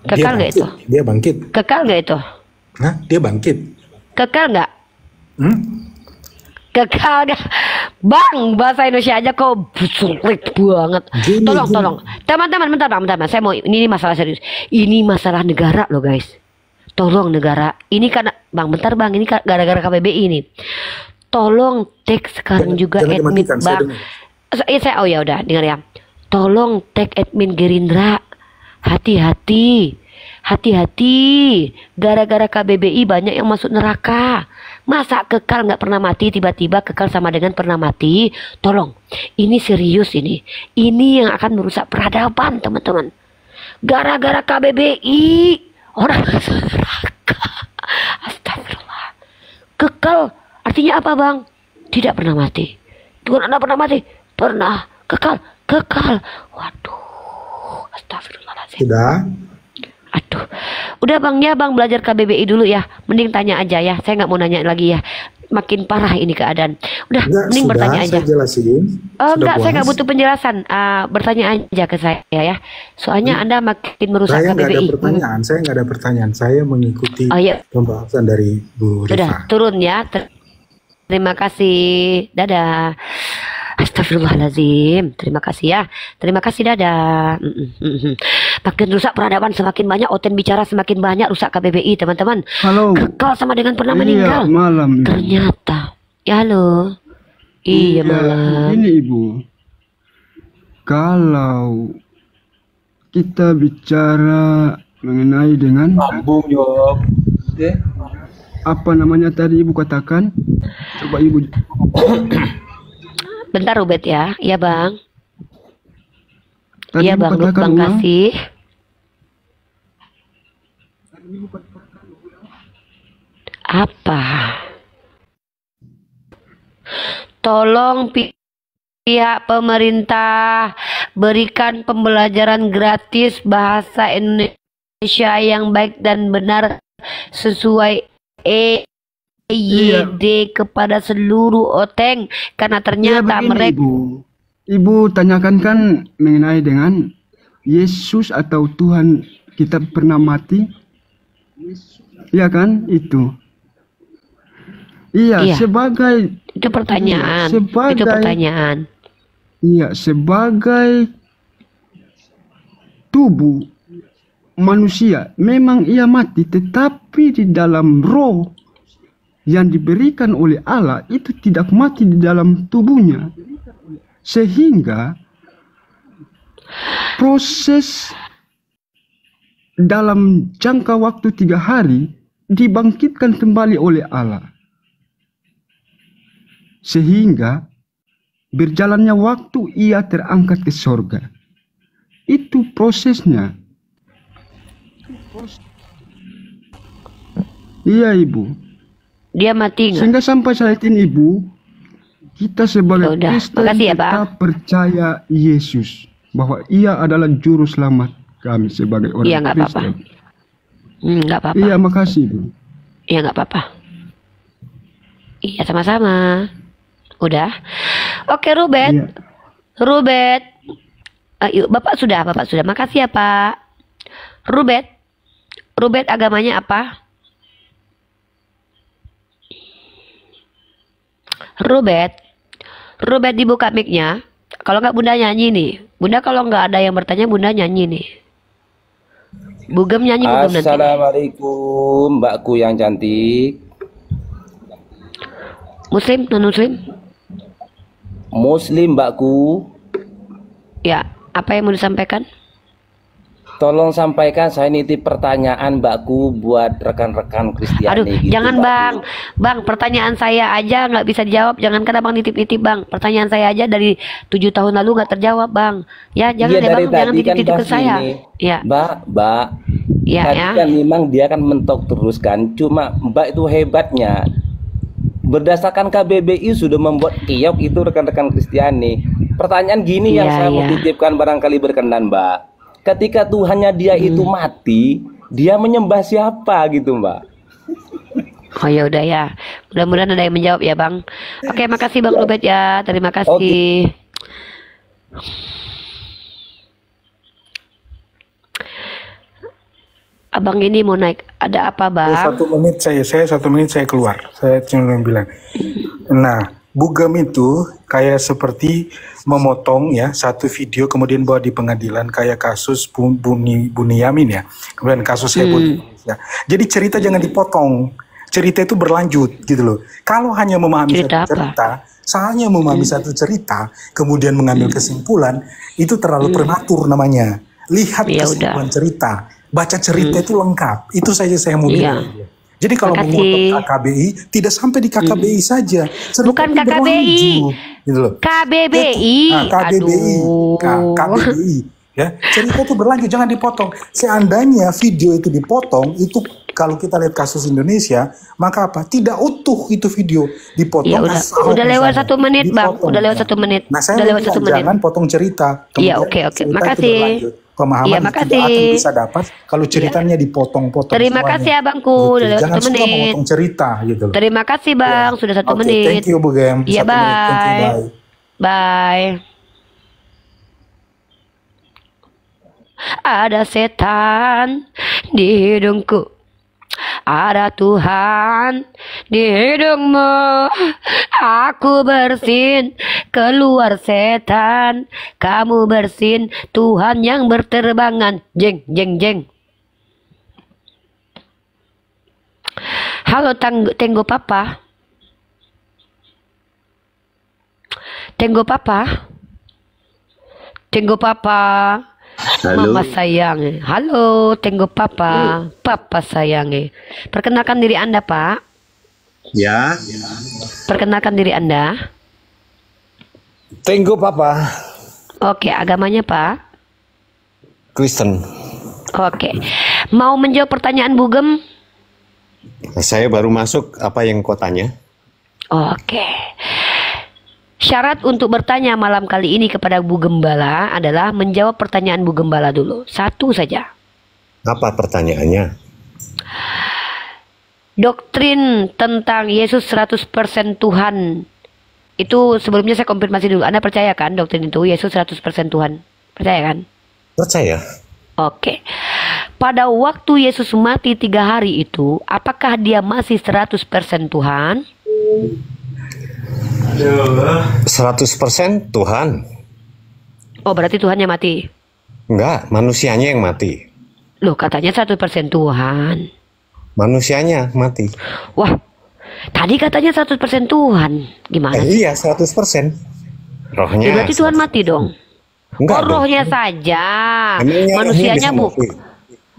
Kekal nggak itu? Dia bangkit. Kekal nggak itu? Hah? Dia bangkit. Kekal nggak? Hmm? Kekal nggak? Bang, bahasa Indonesia aja kok sulit banget. Gini. Tolong. Teman-teman, bentar. Saya mau, ini masalah serius. Ini masalah negara loh guys. tolong negara, ini kan Bang, bentar Bang, ini gara-gara KBBI ini. Tolong tag sekarang juga admin Bang. Oh ya udah, dengar ya. Tolong tag admin Gerindra. Hati-hati. Gara-gara KBBI banyak yang masuk neraka. Masa kekal nggak pernah mati, tiba-tiba kekal sama dengan pernah mati? Tolong, ini serius ini. Ini yang akan merusak peradaban, teman-teman. Gara-gara KBBI orang masuk neraka. Astagfirullah. Kekal artinya apa Bang? Tidak pernah mati. Tuhan Anda pernah mati? Pernah. Kekal. Waduh. Astagfirullahaladzim. Sudah. Aduh. Udah Bang ya, Bang belajar KBBI dulu ya. Mending tanya aja ya. Saya nggak mau nanya lagi ya. Makin parah ini keadaan. Udah, mending bertanya aja. Saya jelasin. Enggak, saya nggak butuh penjelasan. Bertanya aja ke saya ya. Soalnya Anda makin merusak Saya nggak ada KBBI. pertanyaan. Saya nggak ada pertanyaan. Saya mengikuti pembahasan dari Bu Rifa. Sudah, turun ya. Terima kasih. Dadah. Astagfirullahaladzim. Terima kasih ya. Terima kasih, dadah. Makin rusak peradaban, semakin banyak Oten bicara, semakin banyak rusak KBBI, teman-teman. Halo. Kekal sama dengan pernah meninggal. Malam. Ternyata. Ya halo. Iya malam. Ini Ibu. Kalau kita bicara mengenai dengan apa namanya tadi Ibu katakan? Coba Ibu. Bentar Rubet ya. Iya Bang. Tadi Iya Bang Rut, Bang kasih. Apa? Tolong pihak pemerintah berikan pembelajaran gratis bahasa Indonesia yang baik dan benar sesuai EYD kepada seluruh Oteng, karena ternyata mereka Ibu tanyakan kan mengenai dengan Yesus atau Tuhan kita pernah mati. Iya kan itu. Iya, sebagai itu pertanyaan. Itu pertanyaan. Iya, sebagai tubuh manusia memang ia mati, tetapi di dalam roh yang diberikan oleh Allah itu tidak mati di dalam tubuhnya. Sehingga proses dalam jangka waktu 3 hari dibangkitkan kembali oleh Allah. Sehingga berjalannya waktu ia terangkat ke sorga. Itu prosesnya. Iya Ibu. Dia mati nggak? Sehingga sampai saat ini Ibu, kita sebagai Kristen kita percaya Yesus bahwa ia adalah juru selamat kami sebagai orang Kristen. Nggak apa-apa. Iya, makasih Bu. Iya nggak apa-apa. Iya sama-sama. Udah. Oke Rubet. Iya. Rubet. Yuk, Bapak sudah. Makasih ya Pak. Rubet. Rubet agamanya apa? Rubet dibuka mic-nya. Kalau nggak Bunda nyanyi nih. Bunda kalau nggak ada yang bertanya, Bunda nyanyi nih. Bugem nyanyi Bugem nanti. Assalamualaikum Mbakku yang cantik. Muslim, non-muslim? Muslim Mbakku. Ya, apa yang mau disampaikan? Tolong sampaikan, saya nitip pertanyaan Mbakku buat rekan-rekan Kristiani. Aduh, gitu, jangan Mbakku. Bang, pertanyaan saya aja nggak bisa dijawab. Jangan kan Abang nitip-nitip Bang. Pertanyaan saya aja dari 7 tahun lalu nggak terjawab Bang. Ya jangan ya, Bang, jangan titip-titip ke saya. Ya. Mbak. Ya, tadi kan memang dia kan mentok terus kan. Cuma Mbak itu hebatnya. Berdasarkan KBBI sudah membuat kiok itu rekan-rekan Kristiani. Pertanyaan gini yang saya mau titipkan barangkali berkenan Mbak. Ketika Tuhannya dia itu mati, dia menyembah siapa gitu Mbak? Oh ya udah ya. Mudah-mudahan ada yang menjawab ya Bang. Oke, makasih Bang Rubet ya. Terima kasih. Abang ini mau naik. Ada apa Bang? 1 menit saya 1 menit saya keluar. Saya cuma bilang. Nah, Bugem itu kayak seperti memotong ya satu video kemudian bawa di pengadilan kayak kasus Buniyamin ya, kemudian kasus heboh di Indonesia. Jadi cerita jangan dipotong, cerita itu berlanjut gitu loh. Kalau hanya memahami Cerita satu cerita, hanya memahami satu cerita, kemudian mengambil kesimpulan, itu terlalu prematur namanya. Lihat Ya kesimpulan udah. cerita, baca cerita itu lengkap. Itu saja saya mau Iya. bilang. Jadi kalau Makasih. memotong KKBI, tidak sampai di KKBI saja. Cerita Bukan itu KKBI. berlanjut, gitu loh. KBBI. KBBI, Aduh. KBBI, ya cerita itu berlanjut, jangan dipotong. Seandainya video itu dipotong, itu kalau kita lihat kasus Indonesia, maka apa? Tidak utuh itu video, dipotong. Ya udah, asal udah lewat misalnya. 1 menit bang, Dipotong, udah lewat ya. 1 menit, Nah, saya udah lewat bilang 1 menit. jangan potong cerita. Iya, Kemudian oke. cerita itu Makasih. berlanjut. Pemahaman Iya, tidak makasih. akan bisa dapat kalau ceritanya dipotong-potong. Terima semuanya. kasih abangku, Gitu. udah lewat Jangan 1 suka menit. memotong cerita gitu loh. Terima kasih bang, sudah 1 Oke, menit. thank you Bu Gem. Iya, 1 menit. Thank you, bye. Bye. Ada setan di hidungku, ada Tuhan di hidungmu. Aku bersin, keluar setan. Kamu bersin, Tuhan yang berterbangan. Jeng, jeng, jeng. Halo Tenggo Papa. Tenggo Papa. Tenggo Papa. Halo. Mama sayang. Halo Tenggo Papa. Papa sayang. Perkenalkan diri Anda Pak. Ya, Perkenalkan diri Anda. Tenggo Papa. Oke, agamanya Pak. Kristen. Oke. Mau menjawab pertanyaan Bugem? saya baru masuk. Apa yang kau tanya? Oke. Syarat untuk bertanya malam kali ini kepada Bu Gembala adalah menjawab pertanyaan Bu Gembala dulu. 1 saja. Apa pertanyaannya? Doktrin tentang Yesus 100% Tuhan. Itu sebelumnya saya konfirmasi dulu. Anda percaya kan doktrin itu Yesus 100% Tuhan? Percaya kan? Percaya. Oke. Pada waktu Yesus mati 3 hari itu, apakah dia masih 100% Tuhan? 100% Tuhan. Oh, berarti Tuhannya mati. Enggak, manusianya yang mati. Loh, katanya 100% Tuhan. Manusianya mati. Wah, tadi katanya 100% Tuhan. Gimana sih? Iya, 100%. Rohnya. Ya, berarti Tuhan mati dong. Enggak Oh, dong. rohnya saja. Emangnya Manusianya rohnya bisa bu. mati?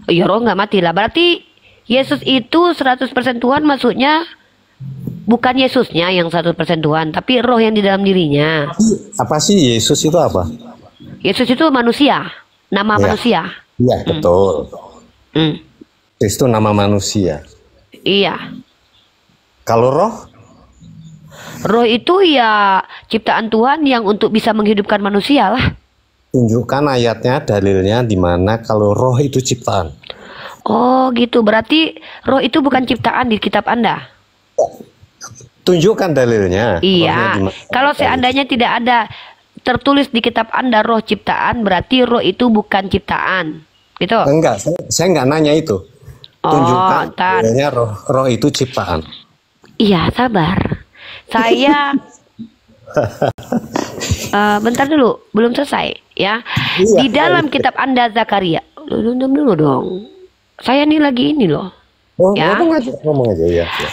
Iya, roh nggak mati lah. Berarti Yesus itu 100% Tuhan, maksudnya bukan Yesusnya yang 100% Tuhan, tapi roh yang di dalam dirinya. Apa sih Yesus itu apa? Yesus itu manusia, nama Ya. manusia. Iya, betul. Hmm, Yesus itu nama manusia. iya. Kalau roh? Roh itu ya ciptaan Tuhan yang untuk bisa menghidupkan manusia lah. Tunjukkan ayatnya, dalilnya di mana kalau roh itu ciptaan. Oh gitu, berarti roh itu bukan ciptaan di kitab Anda. Tunjukkan dalilnya. Rohnya Iya, di mana? kalau seandainya tidak ada tertulis di kitab Anda roh ciptaan, berarti roh itu bukan ciptaan. Gitu. Enggak, saya enggak nanya itu. Tunjukkan ntar. dalilnya roh itu ciptaan. Iya, sabar. Saya bentar dulu, belum selesai ya. Iya, Di dalam kitab Anda Zakaria. Diam dulu dong. Saya nih lagi ini loh. Oh, Ya. ngomong aja ya. Ya.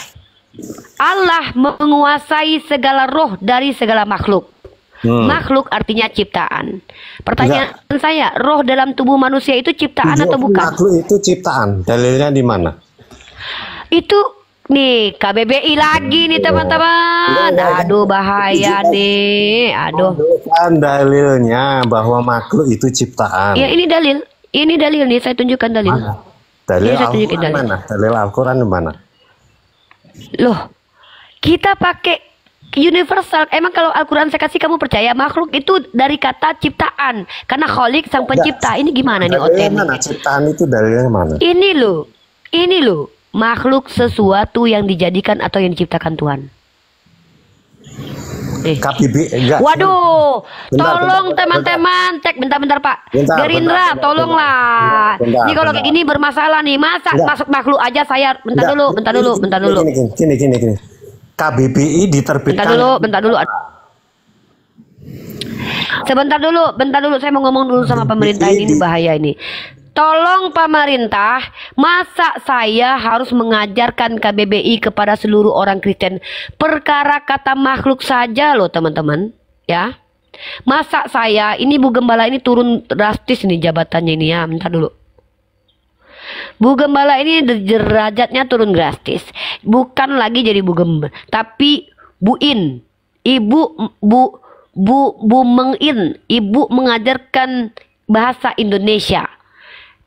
Allah menguasai segala roh dari segala makhluk. Makhluk artinya ciptaan. Pertanyaan saya, roh dalam tubuh manusia itu ciptaan atau bukan? Makhluk itu ciptaan. Dalilnya di mana? Itu nih KBBI lagi nih teman-teman. Aduh bahaya nih. Aduh. Tunjukkan dalilnya bahwa makhluk itu ciptaan. Ya ini dalil. Ini dalil nih, saya tunjukkan dalil. Mana? Dalil Iya, saya tunjukin Al-Quran dalil. mana? Dalil Al-Quran di mana? Loh, kita pakai universal. Emang kalau Al-Quran saya kasih kamu percaya makhluk itu dari kata ciptaan. Karena Khalik sang pencipta. Ini gimana nih Dalilnya mana? otentik? Ciptaan itu dalilnya mana? Ini loh. Makhluk sesuatu yang dijadikan atau yang diciptakan Tuhan. KBBI enggak. Waduh, Bentar, tolong bentar, teman-teman, cek bentar-bentar Pak. Bentar, Gerindra, bentar, tolonglah. bentar, Ini kalau kayak bentar. gini bermasalah nih. Masa Enggak. masuk makhluk aja saya. Bentar Enggak. dulu. Gini. KBBI diterbitkan. Bentar dulu. Bentar dulu. Saya mau ngomong dulu sama pemerintah ini bahaya ini. Tolong pemerintah, masa saya harus mengajarkan KBBI kepada seluruh orang Kristen? Perkara kata makhluk saja loh teman-teman, ya. Masa saya, ini Bu Gembala ini turun drastis nih jabatannya ini ya, bentar dulu. Bu Gembala ini derajatnya turun drastis. Bukan lagi jadi Bu Gembala, tapi Bu In. Bu Mengin, Ibu mengajarkan bahasa Indonesia.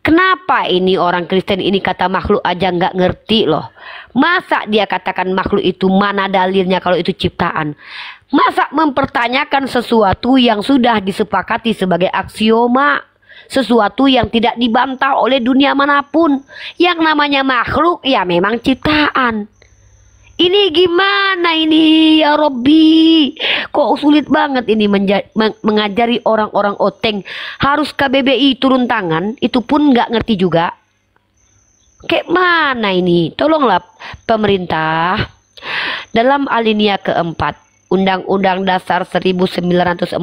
Kenapa ini orang Kristen ini kata makhluk aja nggak ngerti loh? Masa dia katakan makhluk itu, mana dalilnya kalau itu ciptaan? Masa mempertanyakan sesuatu yang sudah disepakati sebagai aksioma? Sesuatu yang tidak dibantah oleh dunia manapun. Yang namanya makhluk ya memang ciptaan. Ini gimana ini ya Robbi? Kok sulit banget ini mengajari orang-orang oteng. Harus KBBI turun tangan, itu pun nggak ngerti juga. Kayak mana ini? Tolonglah pemerintah. Dalam alinea keempat Undang-Undang Dasar 1945,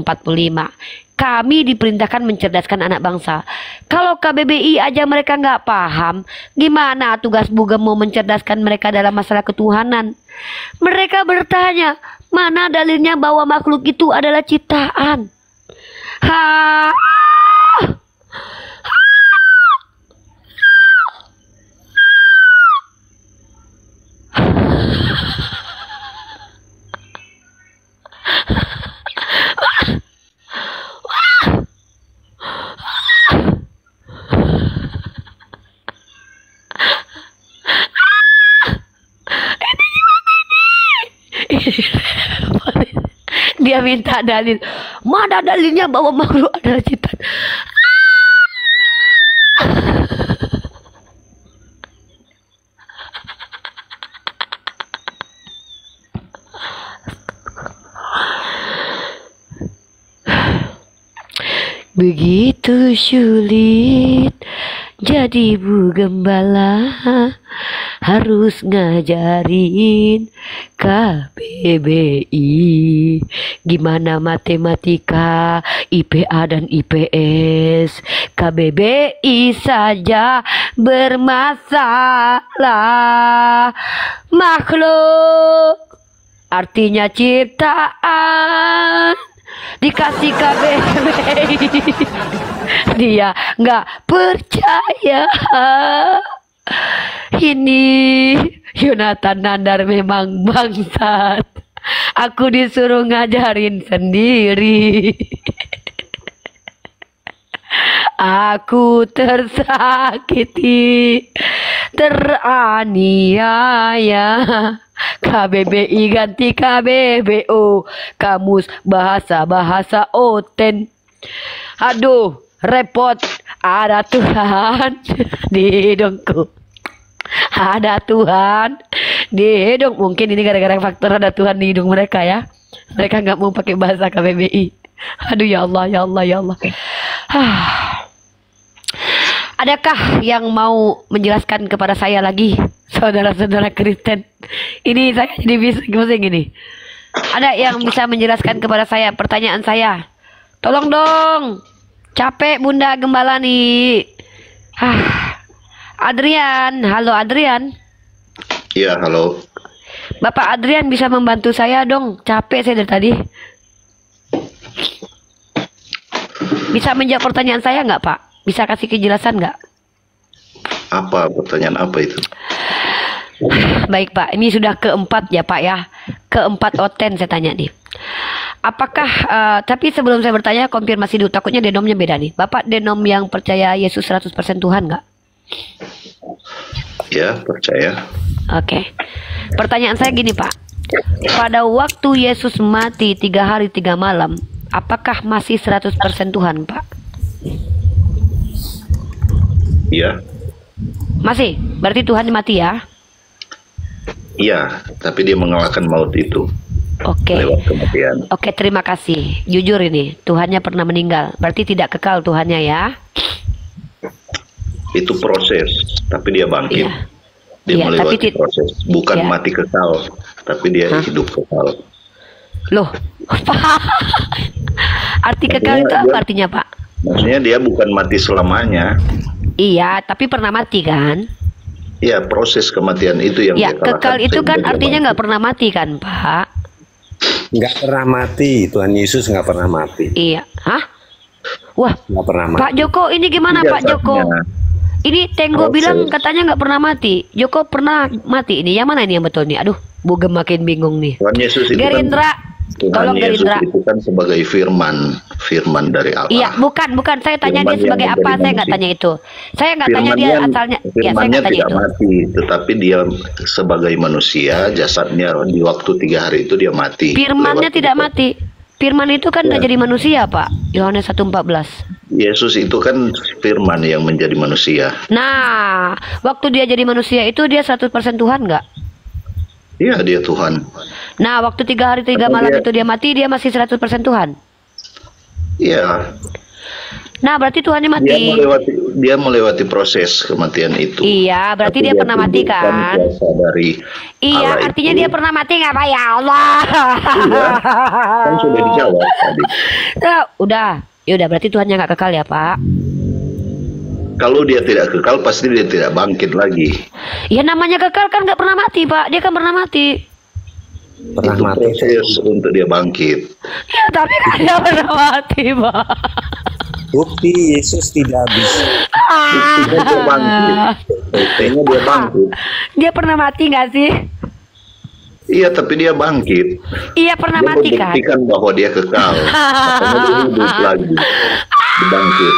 kami diperintahkan mencerdaskan anak bangsa. Kalau KBBI aja mereka nggak paham, gimana tugas Bu Gem mau mencerdaskan mereka dalam masalah ketuhanan? Mereka bertanya, mana dalilnya bahwa makhluk itu adalah ciptaan? Dia minta dalil. Mana dalilnya bahwa makhluk adalah ciptaan? Begitu sulit jadi Bu Gembala, harus ngajarin KBBI gimana matematika, IPA dan IPS. KBBI saja bermasalah. Makhluk artinya ciptaan, dikasih KBBI dia nggak percaya. Ini Yonatan Nandar memang bangsat. Aku disuruh ngajarin sendiri. Aku tersakiti, teraniaya. KBBI ganti KBBO, Kamus Bahasa Oten. Aduh, repot. Ada Tuhan di hidungku. Ada Tuhan di hidung. Mungkin ini gara-gara faktor ada Tuhan di hidung mereka ya. Mereka nggak mau pakai bahasa KBBI. Aduh ya Allah, ya Allah, ya Allah. Adakah yang mau menjelaskan kepada saya lagi, saudara-saudara Kristen? Ini saya jadi bising ini. Ada yang bisa menjelaskan kepada saya pertanyaan saya? Tolong dong. Capek Bunda Gembala nih. Adrian, halo Adrian. Iya, halo. Bapak Adrian bisa membantu saya dong. Capek saya dari tadi. Bisa menjawab pertanyaan saya nggak Pak? Bisa kasih kejelasan nggak? Apa pertanyaan apa itu? Baik Pak, ini sudah keempat ya Pak ya. Keempat Oten saya tanya nih. Apakah, tapi sebelum saya bertanya konfirmasi dulu, takutnya denomnya beda nih. Bapak denom yang percaya Yesus 100% Tuhan nggak? Ya, percaya. Oke. Pertanyaan saya gini Pak. Pada waktu Yesus mati 3 hari 3 malam, apakah masih 100% Tuhan Pak? Iya. Masih? Berarti Tuhan mati ya? Iya, tapi dia mengalahkan maut itu. Oke. Lewat kematian. Oke, terima kasih. Jujur ini, Tuhannya pernah meninggal. Berarti tidak kekal Tuhannya ya? Itu proses, tapi dia bangkit. Iya. Dia Iya, melewati tapi proses, bukan iya. mati kekal. tapi dia hidup kekal. Loh, arti kekal itu apa artinya, Pak? Maksudnya dia bukan mati selamanya. Iya, tapi pernah mati kan? Iya, proses kematian itu yang Ya, dia kalahkan kekal itu kan sehingga dia artinya nggak bangkit. pernah mati kan, Pak? Nggak pernah mati, Tuhan Yesus nggak pernah mati. Iya, hah? Wah, Nggak pernah mati. Pak Joko, ini gimana Pak Joko? Jasadnya, Ini Tenggo proses. bilang katanya nggak pernah mati. Joko pernah mati. Ini yang mana ini yang betul nih? Aduh, Bugem makin bingung nih. Tuhan Yesus itu Gerindra, Tuhan tolong Yesus Gerindra. itu kan sebagai firman dari Allah. Iya, bukan. Saya tanya Firman dia sebagai yang apa? menjadi Saya nggak manusia. tanya itu. Saya nggak tanya dia asalnya. Ya, saya Firmannya nggak tanya tidak itu. mati, tetapi dia sebagai manusia, jasadnya di waktu 3 hari itu dia mati. Firmannya Lewat tidak itu. mati. Firman itu kan udah Ya. jadi manusia, Pak. Yohanes 1:14. Yesus itu kan firman yang menjadi manusia. Nah, waktu dia jadi manusia itu dia 100% Tuhan nggak? Iya, dia Tuhan. Nah, waktu 3 hari 3 Atau malam dia- itu dia mati, dia masih 100% Tuhan. Iya, Nah, berarti Tuhannya mati. dia melewati proses kematian itu. Iya, berarti Tapi dia pernah mati tunjukkan kan? kuasa dari Iya, Allah artinya itu. dia pernah mati nggak, Pak? Ya Allah. Iya, kan sudah dijawab tadi. Nah, udah. Ya udah, berarti Tuhannya nggak kekal ya, Pak? Kalau dia tidak kekal, pasti dia tidak bangkit lagi. Ya namanya kekal kan nggak pernah mati, Pak. Dia kan pernah mati. Pernah Itu mati. proses untuk dia bangkit. Ya, tapi kan dia pernah mati, Pak. Bukti Yesus tidak bisa. Buktinya dia bangkit. Buktinya dia bangkit. Dia pernah mati nggak sih? Iya, tapi dia bangkit. Iya, pernah Dia mati kan? membuktikan bahwa dia kekal. Makanya dia hidup lagi. Dia bangkit.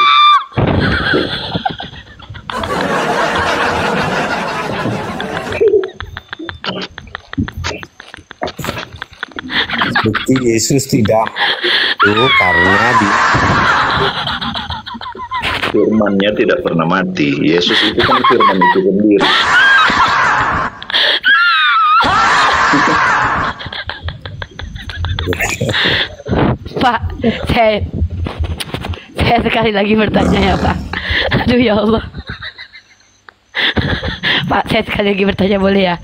Bukti Yesus tidak itu karena di Firmannya tidak pernah mati. Yesus itu kan firman itu sendiri. Pak, saya sekali lagi bertanya ya, Pak. Aduh ya Allah. Pak, saya sekali lagi bertanya boleh ya?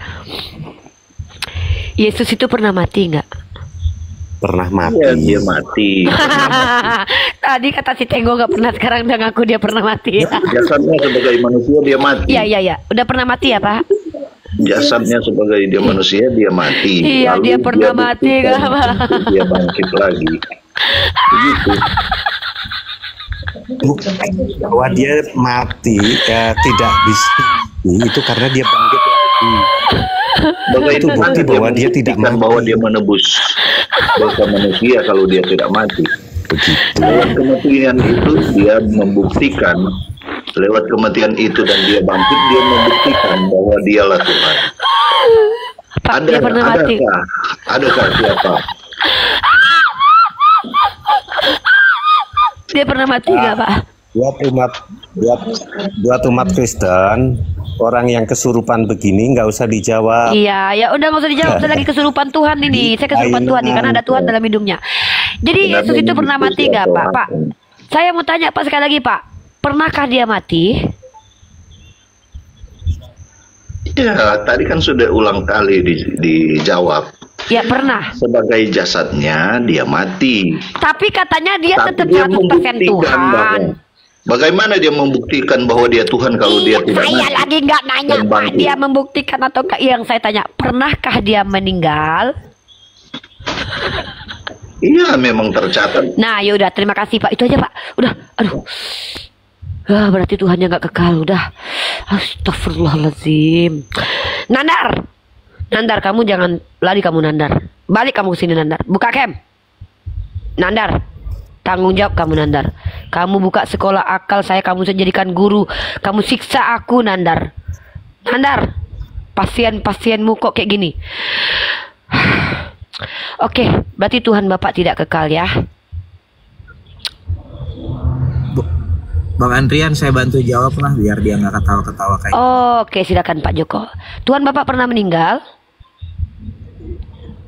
Yesus itu pernah mati nggak? pernah Iya, mati. dia mati. Tadi kata si Tenggo nggak pernah, sekarang udah ngaku dia pernah mati. Jasadnya sebagai manusia dia mati. Iya. Udah pernah mati ya, Pak? Jasadnya sebagai dia manusia dia mati. Iya, Lalu dia pernah mati, buktikan Kak, Pak. untuk dia bangkit lagi. Begitu. Bukan bahwa dia mati tidak bisa itu karena dia bangkit lagi. Itu bukti bahwa dia tidak membuktikan mati. bahwa dia menebus dosa manusia kalau dia tidak mati. Lewat kematian itu dia membuktikan, lewat kematian itu dan dia bangkit, dia membuktikan bahwa dialah Tuhan. Pak, dia pernah mati. Adakah siapa? Dia pernah mati nggak, Pak? Buat umat Kristen, orang yang kesurupan begini nggak usah dijawab. Iya, ya udah nggak usah dijawab. Saya lagi kesurupan Tuhan ini. Saya kesurupan Tuhan nih karena ada Tuhan dalam hidupnya. Jadi Yesus itu pernah mati nggak, Pak? Pak, saya mau tanya Pak sekali lagi, Pak. Pernahkah dia mati? Ya, tadi kan sudah ulang kali dijawab. Ya pernah. Sebagai jasadnya dia mati. Tapi katanya dia Tapi tetap dia 100% membuktikan Tuhan. bahwa- bagaimana dia membuktikan bahwa dia Tuhan kalau dia tidak Saya mati? lagi nggak nanya, Dan Pak. bangkit. Dia membuktikan atau enggak? Yang saya tanya, pernahkah dia meninggal? Iya, memang tercatat. Nah, yaudah, terima kasih Pak. Itu aja Pak. Udah, aduh. Berarti Tuhannya nggak kekal. Udah. Astagfirullahaladzim. Nandar, kamu jangan lari kamu Nandar. Balik kamu ke sini Nandar. Buka cam. Nandar, tanggung jawab kamu Nandar. Kamu buka sekolah akal saya, kamu jadikan guru. Kamu siksa aku Nandar. Nandar, pasien-pasienmu kok kayak gini. Oke, berarti Tuhan Bapak tidak kekal ya. Bang Andrian, saya bantu jawab lah biar dia nggak ketawa-ketawa kayak. Oke, silakan Pak Joko. Tuhan Bapak pernah meninggal?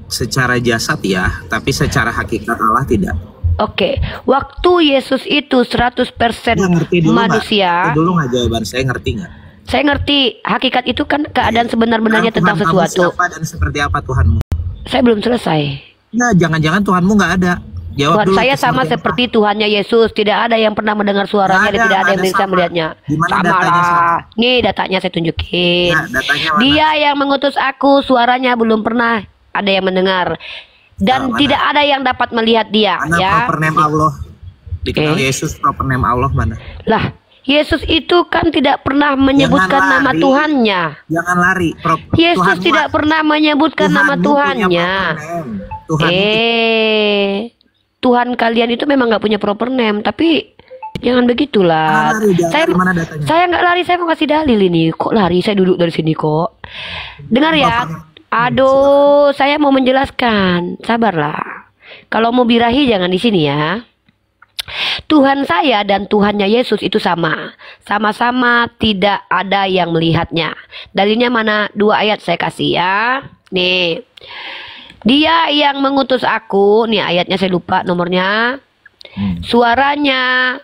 Secara jasad ya, tapi secara hakikat Allah tidak. Oke, waktu Yesus itu 100% Nggak ngerti dulu manusia. nggak? Dulu nggak jawaban saya ngerti nggak? Saya ngerti, hakikat itu kan keadaan sebenar-benarnya Tuhan tentang kamu sesuatu. siapa dan seperti apa Tuhanmu? Saya belum selesai. Nah, jangan-jangan Tuhanmu nggak ada. Jawab Tuhan dulu. saya sama seperti Tuhannya Yesus, tidak ada yang pernah mendengar suaranya dan tidak ada yang bisa melihatnya. Sama lah. Nih datanya saya tunjukin. Nah, datanya mana? Dia yang mengutus aku, suaranya belum pernah ada yang mendengar dan tidak ada yang dapat melihat dia. Mana Ya. proper name Allah? Dikenal Yesus, proper name Allah mana? Lah, Yesus itu kan tidak pernah menyebutkan Jangan nama lari. Tuhannya. Jangan lari. Yesus Tuhanmu- tidak pernah menyebutkan nama Tuhanmu punya Tuhannya. proper name. Tuhanmu Tuhan kalian itu memang nggak punya proper name, tapi jangan begitulah. Lari, jangan Saya lari, mana datanya? saya nggak lari, saya mau kasih dalil ini. Kok lari? Saya duduk dari sini kok. Dengar ya. Aduh, saya mau menjelaskan. Sabarlah. Kalau mau birahi jangan di sini ya. Tuhan saya dan Tuhannya Yesus itu sama. Sama-sama tidak ada yang melihatnya. Dalilnya mana? 2 ayat saya kasih ya. Nih. Dia yang mengutus aku, nih ayatnya saya lupa nomornya. Suaranya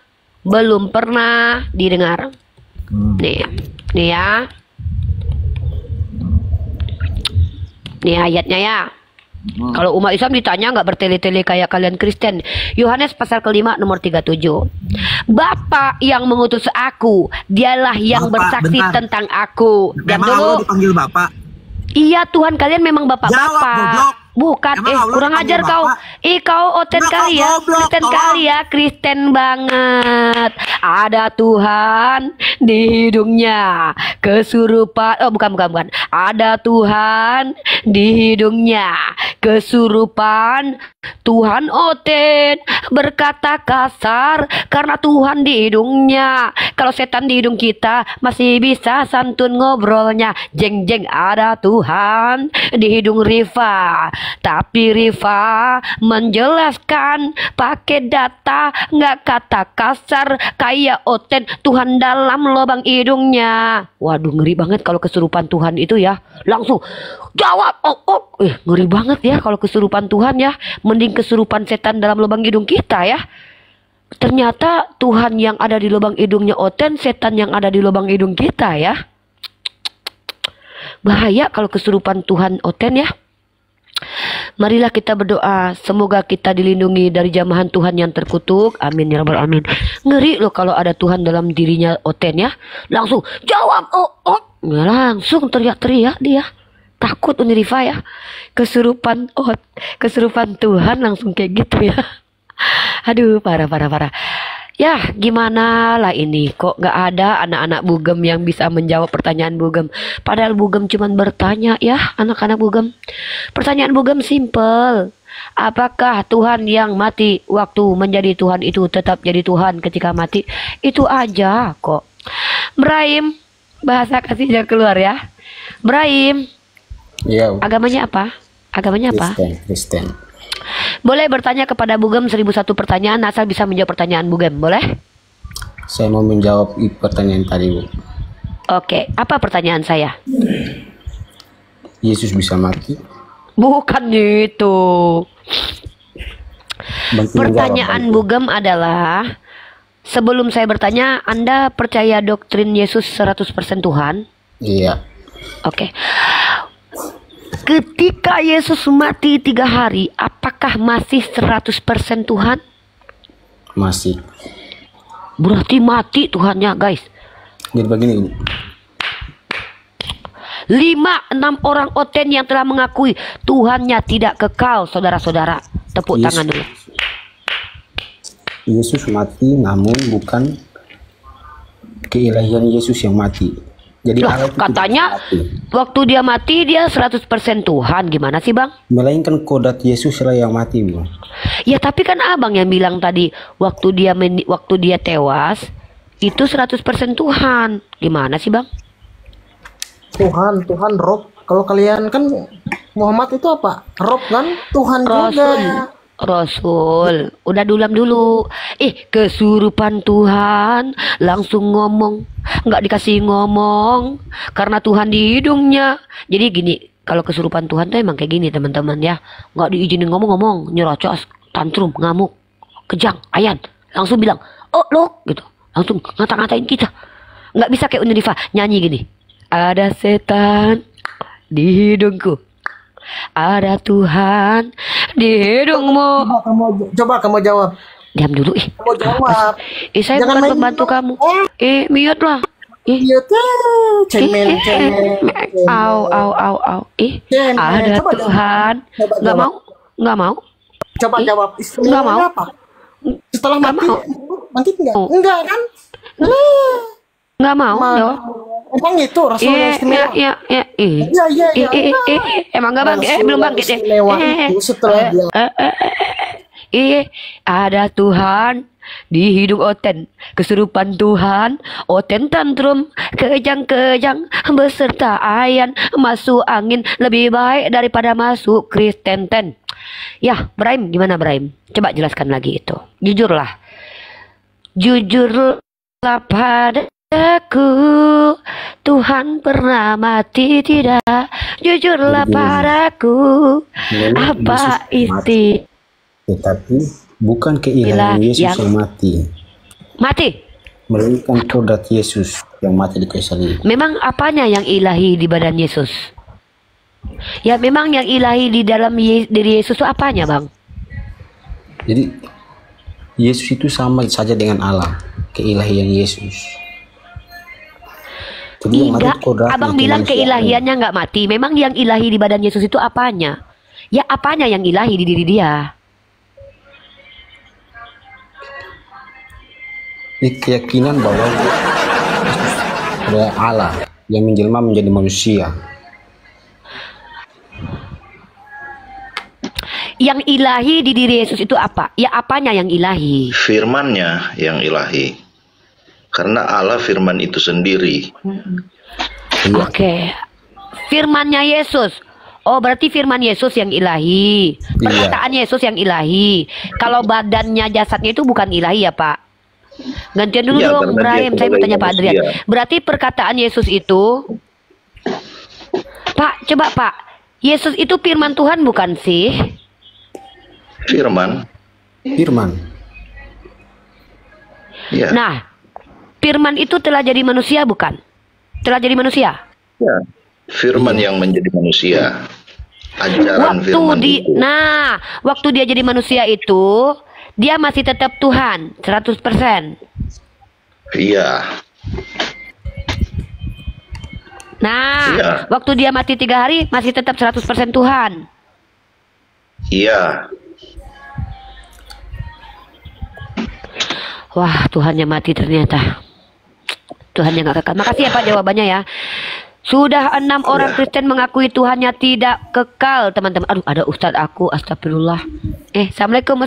belum pernah didengar. Nih ya. Nih ayatnya ya. Kalau umat Islam ditanya nggak bertele-tele kayak kalian Kristen. Yohanes pasal ke-5 nomor 37. Bapa yang mengutus aku, dialah yang Bapak, bersaksi bentar. tentang aku. Diam Memang dulu. Allah dipanggil Bapak. Iya, Tuhan kalian memang Jawab, bapak-bapak. goblok. Bukan, Emang Allah kurang dipanggil ajar kau. bapak? Kau oten Udah, kali kau ya. goblok, Kristen tolong. kali ya, Kristen banget. Ada Tuhan di hidungnya. Kesurupan, oh bukan. Ada Tuhan di hidungnya. Kesurupan. Tuhan oten berkata kasar karena Tuhan di hidungnya. Kalau setan di hidung kita masih bisa santun ngobrolnya. Jeng ada Tuhan di hidung Riva. Tapi Riva menjelaskan pakai data, nggak kata kasar kayak oten. Tuhan dalam lubang hidungnya. Waduh, ngeri banget kalau kesurupan Tuhan itu ya. Langsung jawab. Ngeri banget ya kalau kesurupan Tuhan ya. Mending kesurupan setan dalam lubang hidung kita ya. Ternyata Tuhan yang ada di lubang hidungnya oten, setan yang ada di lubang hidung kita ya. Bahaya kalau kesurupan Tuhan oten ya. Marilah kita berdoa, semoga kita dilindungi dari jamahan Tuhan yang terkutuk. Amin ya rabbal alamin. Ngeri loh kalau ada Tuhan dalam dirinya oten ya. Langsung jawab. Ya, langsung teriak-teriak dia. Takut Unirifa ya. Kesurupan Tuhan langsung kayak gitu ya. Aduh, parah. Ya, gimana lah ini? Kok nggak ada anak-anak Bugem yang bisa menjawab pertanyaan Bugem? Padahal Bugem cuma bertanya ya, anak-anak Bugem. Pertanyaan Bugem simple. Apakah Tuhan yang mati waktu menjadi Tuhan itu tetap jadi Tuhan ketika mati? Itu aja kok. Brahim, bahasa kasihnya keluar ya. Brahim, Iya, agamanya apa? Kristen. Boleh bertanya kepada Bugem 1001 pertanyaan asal bisa menjawab pertanyaan Bugem, boleh? Saya mau menjawab pertanyaan tadi, Bu. Oke, apa pertanyaan saya? Yesus bisa mati? Bukan itu. Bantu Pertanyaan menjawab, Bugem adalah, sebelum saya bertanya, Anda percaya doktrin Yesus 100% Tuhan? Iya, Oke. Ketika Yesus mati 3 hari, apakah masih 100% Tuhan? masih. Berarti mati Tuhannya, guys. Jadi begini, Bu. 5-6 orang oten yang telah mengakui Tuhannya tidak kekal, saudara-saudara. Tepuk tangan dulu. Yesus mati, namun bukan keilahian Yesus yang mati. Jadi Loh, Allah itu katanya tidak mati. waktu dia mati dia 100% Tuhan. Gimana sih, Bang? Melainkan kodrat Yesus lah yang mati, Bu. Ya tapi kan abang yang bilang tadi waktu dia tewas itu 100% Tuhan. Gimana sih, Bang? Tuhan Rob. Kalau kalian kan Muhammad itu apa? Rob kan Tuhan juga. Rasul, udah dulam dulu. Kesurupan Tuhan langsung ngomong, nggak dikasih ngomong karena Tuhan di hidungnya. Jadi gini, kalau kesurupan Tuhan tuh emang kayak gini teman-teman ya, nggak diizinin ngomong-ngomong, nyerocos, tantrum, ngamuk, kejang, ayan, langsung bilang, lo gitu, langsung ngata-ngatain kita. Nggak bisa kayak Unirifa nyanyi gini, ada setan di hidungku. ada Tuhan di hidungmu. Coba kamu jawab. Diam dulu ih. Kamu jawab. Saya Jangan bukan main pembantu kamu. Mute lah. Mute. Cemen. Au. Ada Coba Tuhan. Nggak mau? Nggak mau? Coba jawab. Nggak mau? Apa? Setelah mati, mati enggak? Oh. Enggak kan? Nggak mau? Jawab. Emang itu Rasulullah istimewa? Iya. Emang nggak bangkit? Belum bangkit deh. Setelah dia Ada Tuhan di hidup Oten, kesurupan Tuhan, Oten tantrum, kejang-kejang, beserta Ayan, masuk angin lebih baik daripada masuk Kristenten. Ya, Brahim, gimana Brahim? Coba jelaskan lagi itu. Jujurlah padaku, Tuhan pernah mati tidak? Jujurlah padaku, apa isi? Tetapi bukan keilahian Yesus yang mati. Melainkan kodrat Yesus yang mati di kayu salib. Memang apanya yang ilahi di badan Yesus? Ya memang yang ilahi di dalam diri Yesus itu apanya, Bang? Jadi Yesus itu sama saja dengan Allah, keilahian Yesus. Enggak, abang bilang keilahiannya nggak mati. Memang yang ilahi di badan Yesus itu apanya? Ya apanya yang ilahi di diri dia? Ini keyakinan bahwa ada Allah yang menjelma menjadi manusia. Yang ilahi di diri Yesus itu apa? Ya apanya yang ilahi? Firman-Nya yang ilahi. Karena Allah firman itu sendiri. Oke. Firman-Nya Yesus. Oh, berarti firman Yesus yang ilahi. Perkataan Yesus yang ilahi. Kalau badannya, jasadnya itu bukan ilahi ya, Pak? Gantian dulu dong, Brahim. Saya bertanya Pak Adrian. Berarti perkataan Yesus itu, Pak, coba Pak, Yesus itu firman Tuhan bukan sih? Firman. Ya. Nah, firman itu telah jadi manusia bukan? Telah jadi manusia? Ya. Firman yang menjadi manusia. Ajaran firman itu. Nah, waktu dia jadi manusia itu, dia masih tetap Tuhan 100%. Iya. Nah, waktu dia mati 3 hari masih tetap 100% Tuhan. Iya. Wah, Tuhannya mati ternyata. Tuhannya nggak kekal. Makasih ya Pak jawabannya ya. Sudah 6 orang Kristen mengakui Tuhannya tidak kekal, teman-teman. Aduh, ada Ustadz aku, astagfirullah. Assalamualaikum.